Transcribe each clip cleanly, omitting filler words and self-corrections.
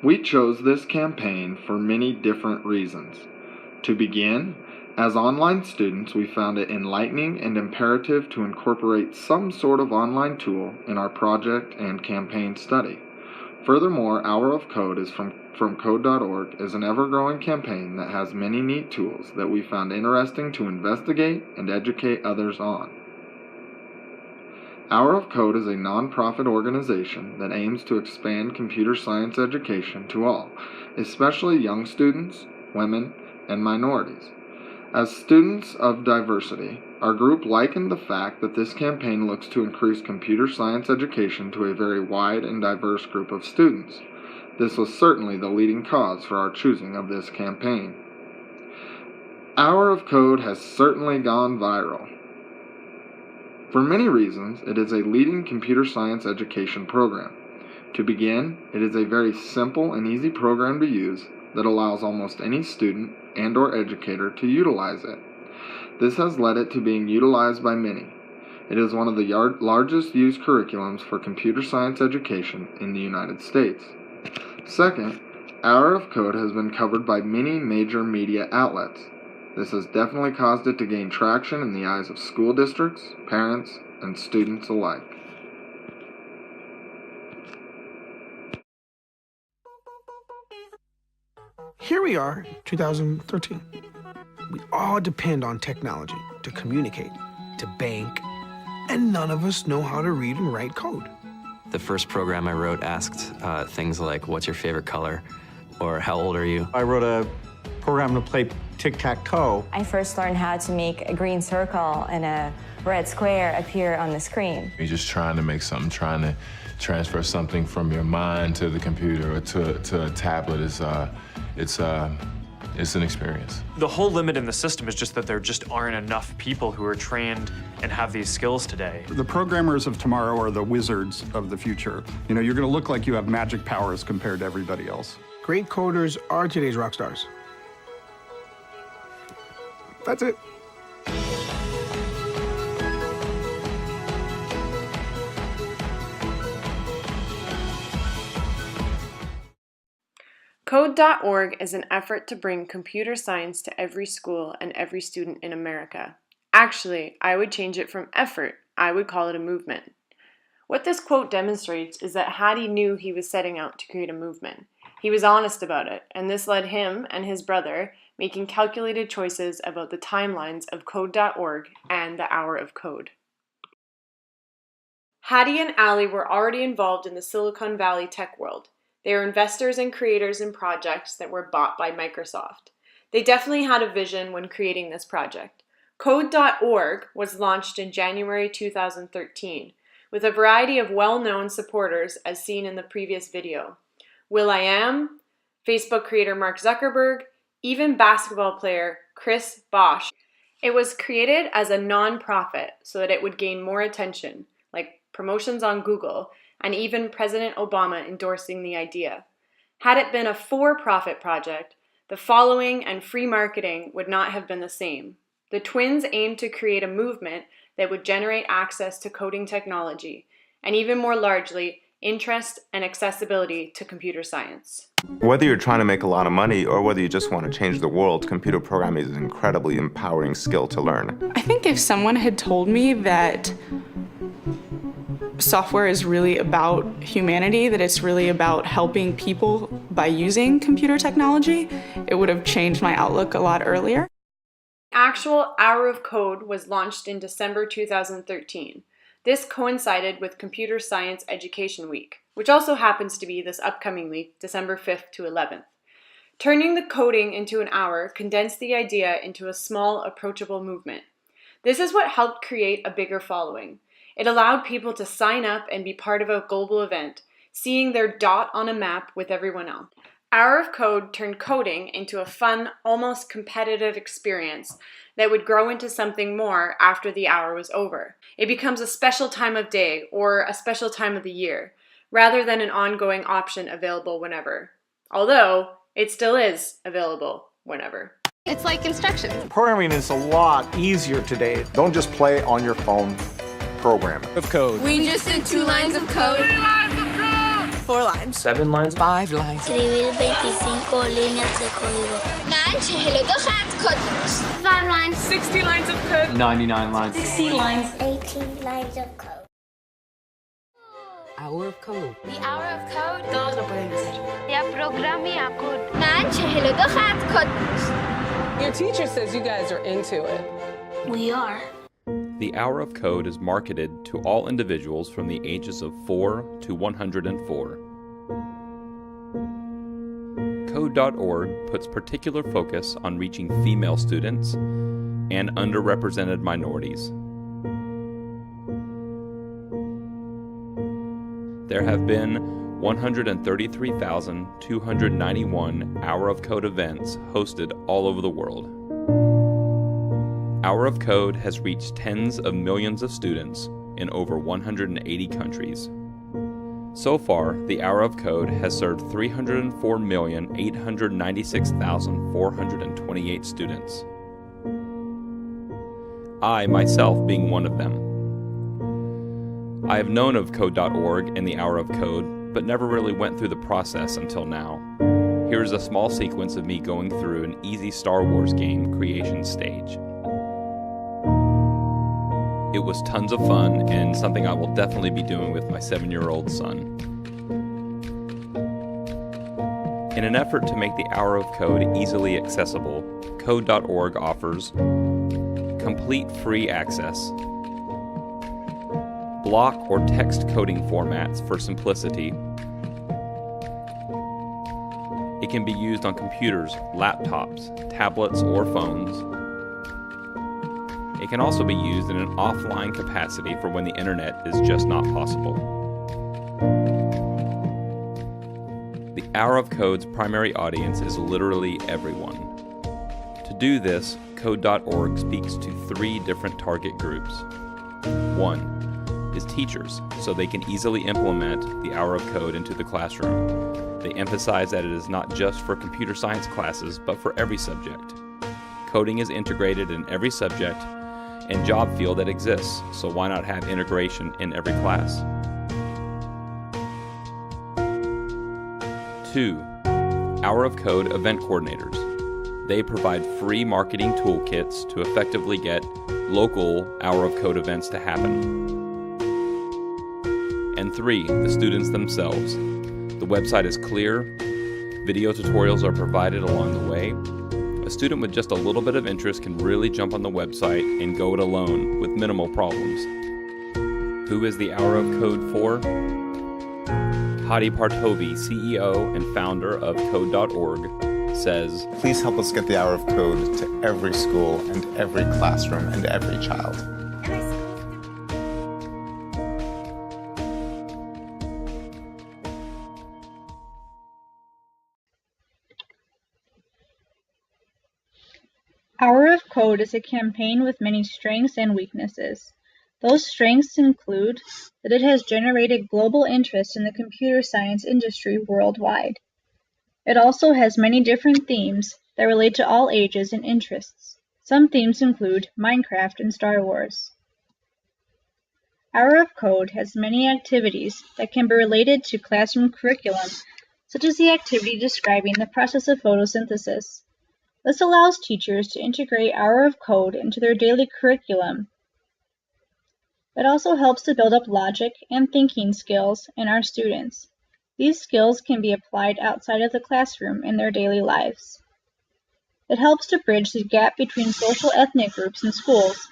We chose this campaign for many different reasons. To begin, as online students, we found it enlightening and imperative to incorporate some sort of online tool in our project and campaign study. Furthermore, Hour of Code is from code.org is an ever-growing campaign that has many neat tools that we found interesting to investigate and educate others on. Hour of Code is a non-profit organization that aims to expand computer science education to all, especially young students, women, and minorities. As students of diversity, our group likened the fact that this campaign looks to increase computer science education to a very wide and diverse group of students. This was certainly the leading cause for our choosing of this campaign. Hour of Code has certainly gone viral. For many reasons, it is a leading computer science education program. To begin, it is a very simple and easy program to use that allows almost any student and/or educator to utilize it. This has led it to being utilized by many. It is one of the largest used curriculums for computer science education in the United States. Second, Hour of Code has been covered by many major media outlets. This has definitely caused it to gain traction in the eyes of school districts, parents, and students alike. Here we are, 2013. We all depend on technology to communicate, to bank, and none of us know how to read and write code. The first program I wrote asked things like, what's your favorite color? Or how old are you? I wrote a program to play tic-tac-toe. I first learned how to make a green circle and a red square appear on the screen. You're just trying to make something, trying to transfer something from your mind to the computer or to a tablet. It's an experience. The whole limit in the system is just that there just aren't enough people who are trained and have these skills today. The programmers of tomorrow are the wizards of the future. You know, you're going to look like you have magic powers compared to everybody else. Great coders are today's rock stars. That's it. Code.org is an effort to bring computer science to every school and every student in America. Actually, I would change it from effort. I would call it a movement. What this quote demonstrates is that Hattie knew he was setting out to create a movement. He was honest about it, and this led him and his brother making calculated choices about the timelines of Code.org and the Hour of Code. Hattie and Allie were already involved in the Silicon Valley tech world. They were investors and creators in projects that were bought by Microsoft. They definitely had a vision when creating this project. Code.org was launched in January 2013 with a variety of well-known supporters as seen in the previous video. will.i.am, Facebook creator Mark Zuckerberg, even basketball player Chris Bosh. It was created as a non-profit so that it would gain more attention, like promotions on Google, and even President Obama endorsing the idea. Had it been a for-profit project, the following and free marketing would not have been the same. The twins aimed to create a movement that would generate access to coding technology, and even more largely, interest and accessibility to computer science. Whether you're trying to make a lot of money or whether you just want to change the world, computer programming is an incredibly empowering skill to learn. I think if someone had told me that software is really about humanity, that it's really about helping people by using computer technology, it would have changed my outlook a lot earlier. The actual Hour of Code was launched in December 2013. This coincided with Computer Science Education Week, which also happens to be this upcoming week, December 5th to 11th. Turning the coding into an hour condensed the idea into a small, approachable movement. This is what helped create a bigger following. It allowed people to sign up and be part of a global event, seeing their dot on a map with everyone else. Hour of Code turned coding into a fun, almost competitive experience that would grow into something more after the hour was over. It becomes a special time of day or a special time of the year, rather than an ongoing option available whenever. Although, it still is available whenever. It's like instructions. Programming is a lot easier today. Don't just play on your phone. Program of code. We just did 2 lines of code. 3 lines of code! 4 lines. 7 lines. 5 lines. Escribir 25 líneas de código. 5 lines. 60 lines of code. 99 lines. 60 lines. 18 lines of code. Hour of code. The hour of code. Todos lo pueden hacer. Ya programmy code. 42 خط code. Your teacher says you guys are into it. We are. The Hour of Code is marketed to all individuals from the ages of 4 to 104. Code.org puts particular focus on reaching female students and underrepresented minorities. There have been 133,291 Hour of Code events hosted all over the world. Hour of Code has reached tens of millions of students in over 180 countries. So far, the Hour of Code has served 304,896,428 students. I, myself, being one of them. I have known of Code.org and the Hour of Code, but never really went through the process until now. Here is a small sequence of me going through an easy Star Wars game creation stage. It was tons of fun and something I will definitely be doing with my 7-year-old son. In an effort to make the Hour of Code easily accessible, Code.org offers complete free access, block or text coding formats for simplicity. It can be used on computers, laptops, tablets, or phones. It can also be used in an offline capacity for when the internet is just not possible. The Hour of Code's primary audience is literally everyone. To do this, Code.org speaks to 3 different target groups. 1 is teachers, so they can easily implement the Hour of Code into the classroom. They emphasize that it is not just for computer science classes, but for every subject. Coding is integrated in every subject and job field that exists, so why not have integration in every class? 2. Hour of Code event coordinators. They provide free marketing toolkits to effectively get local Hour of Code events to happen. And 3, the students themselves. The website is clear, video tutorials are provided along the way. A student with just a little bit of interest can really jump on the website and go it alone with minimal problems. Who is the Hour of Code for? Hadi Partovi, CEO and founder of Code.org, says, Please help us get the Hour of Code to every school and every classroom and every child. Hour of Code is a campaign with many strengths and weaknesses. Those strengths include that it has generated global interest in the computer science industry worldwide. It also has many different themes that relate to all ages and interests. Some themes include Minecraft and Star Wars. Hour of Code has many activities that can be related to classroom curriculum, such as the activity describing the process of photosynthesis. This allows teachers to integrate Hour of Code into their daily curriculum. It also helps to build up logic and thinking skills in our students. These skills can be applied outside of the classroom in their daily lives. It helps to bridge the gap between social ethnic groups in schools,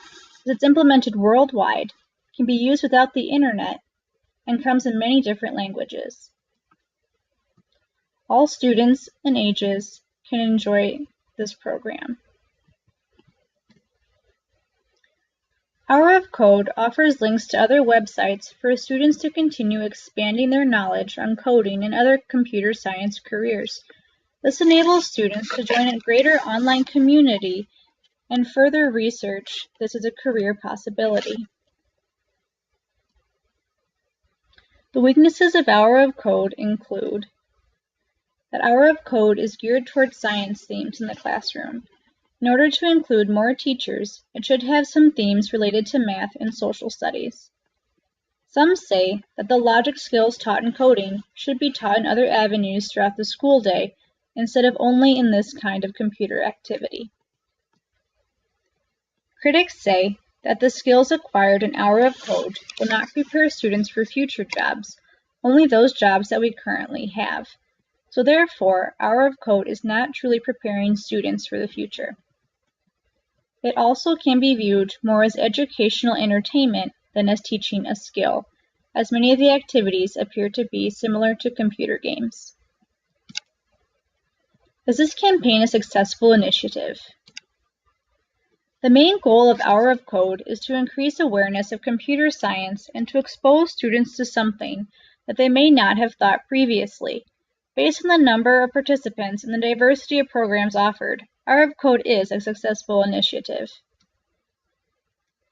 as it's implemented worldwide, can be used without the internet, and comes in many different languages. All students and ages can enjoy this program. Hour of Code offers links to other websites for students to continue expanding their knowledge on coding and other computer science careers. This enables students to join a greater online community and further research this as a career possibility. The weaknesses of Hour of Code include that Hour of Code is geared towards science themes in the classroom. In order to include more teachers, it should have some themes related to math and social studies. Some say that the logic skills taught in coding should be taught in other avenues throughout the school day instead of only in this kind of computer activity. Critics say that the skills acquired in Hour of Code will not prepare students for future jobs, only those jobs that we currently have. So therefore, Hour of Code is not truly preparing students for the future. It also can be viewed more as educational entertainment than as teaching a skill, as many of the activities appear to be similar to computer games. Is this campaign a successful initiative? The main goal of Hour of Code is to increase awareness of computer science and to expose students to something that they may not have thought previously. Based on the number of participants and the diversity of programs offered, Hour of Code is a successful initiative.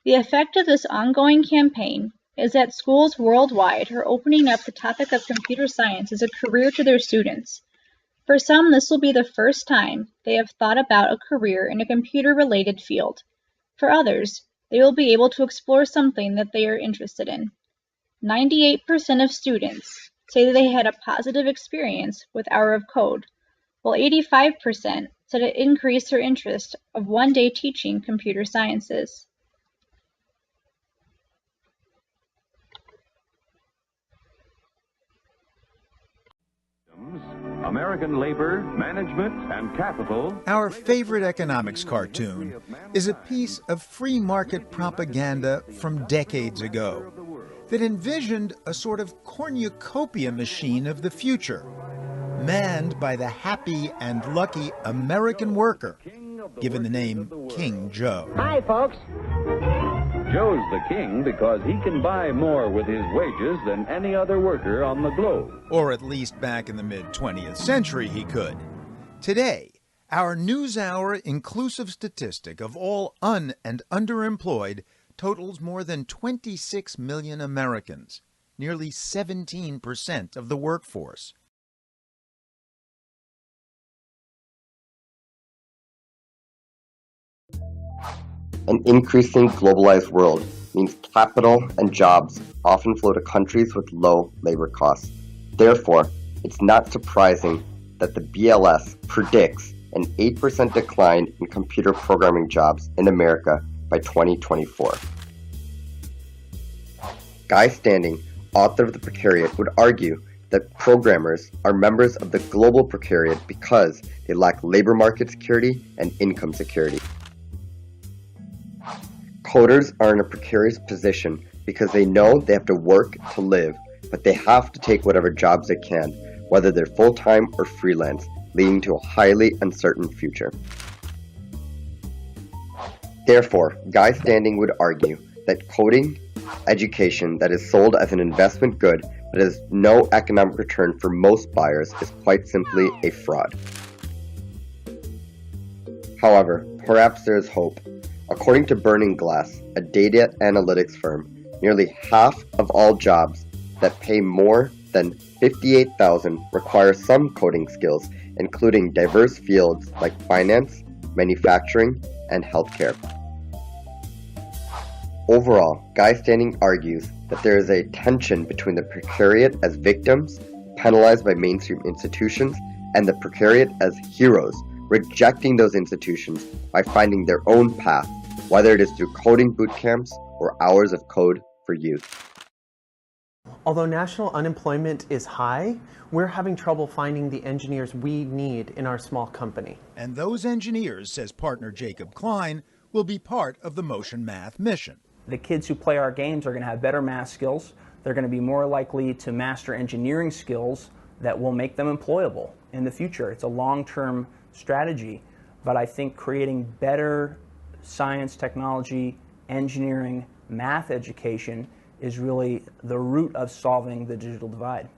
The effect of this ongoing campaign is that schools worldwide are opening up the topic of computer science as a career to their students. For some, this will be the first time they have thought about a career in a computer-related field. For others, they will be able to explore something that they are interested in. 98% of students say that they had a positive experience with Hour of Code, while 85% said it increased their interest of one day teaching computer sciences. American labor, management, and capital. Our favorite economics cartoon is a piece of free market propaganda from decades ago that envisioned a sort of cornucopia machine of the future, manned by the happy and lucky American worker, given the name King Joe. Hi, folks. Joe's the king because he can buy more with his wages than any other worker on the globe. Or at least back in the mid-20th century he could. Today, our NewsHour inclusive statistic of all and underemployed totals more than 26 million Americans, nearly 17% of the workforce. An increasingly globalized world means capital and jobs often flow to countries with low labor costs. Therefore, it's not surprising that the BLS predicts an 8% decline in computer programming jobs in America by 2024. Guy Standing, author of The Precariat, would argue that programmers are members of the global precariat because they lack labor market security and income security. Coders are in a precarious position because they know they have to work to live, but they have to take whatever jobs they can, whether they're full-time or freelance, leading to a highly uncertain future. Therefore, Guy Standing would argue that coding education that is sold as an investment good but has no economic return for most buyers is quite simply a fraud. However, perhaps there is hope. According to Burning Glass, a data analytics firm, nearly half of all jobs that pay more than $58,000 require some coding skills, including diverse fields like finance, manufacturing, and healthcare. Overall, Guy Standing argues that there is a tension between the precariat as victims, penalized by mainstream institutions, and the precariat as heroes, rejecting those institutions by finding their own path, whether it is through coding boot camps or hours of code for youth. Although national unemployment is high, we're having trouble finding the engineers we need in our small company. And those engineers, says partner Jacob Klein, will be part of the Motion Math mission. The kids who play our games are going to have better math skills. They're going to be more likely to master engineering skills that will make them employable in the future. It's a long-term strategy, but I think creating better science, technology, engineering, math education is really the root of solving the digital divide.